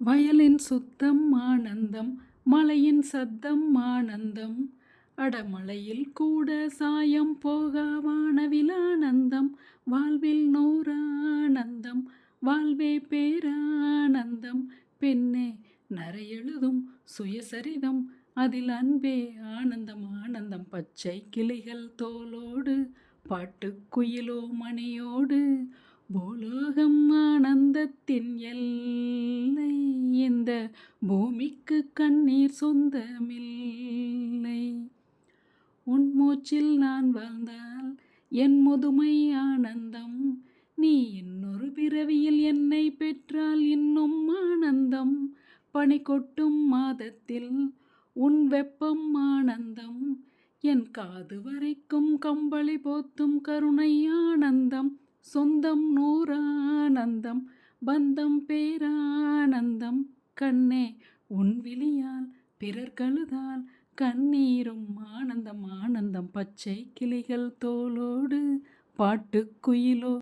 Violin சுத்தம் ஆனந்தம், மலையின் சத்தம் ஆனந்தம். அடமழையில் கூட சாயம் போகா வானவில் ஆனந்தம். வாழ்வில் நூறானந்தம், வாழ்வே பேரானந்தம். பெண்ணே நரையெழுதும் சுயசரிதம், அதில் அன்பே ஆனந்தம் ஆனந்தம். பச்சை கிளிகள் தோளோடு, பாட்டுக்குயிலோ மணியோடு. பூலோகம் ஆனந்தத்தின் எல்லை, இந்த பூமிக்கு கண்ணீர் சொந்தமில்லை. உன் மூச்சில் நான் வாழ்ந்தால் என் முதுமை ஆனந்தம். நீ இன்னொரு பிறவியில் என்னை பெற்றால் இன்னும் ஆனந்தம். பனி கொட்டும் மாதத்தில் உன் வெப்பம் ஆனந்தம். என் காது வரைக்கும் கம்பளி போத்தும் கருணை ஆனந்தம். சொந்தம் நூறானந்தம், பந்தம் பேரானந்தம். கண்ணே உன் விழியால் பிறர் கழுதால் கண்ணீரும் ஆனந்தம் ஆனந்தம். பச்சை கிளிகள் தோளோடு, பாட்டுக்குயிலோ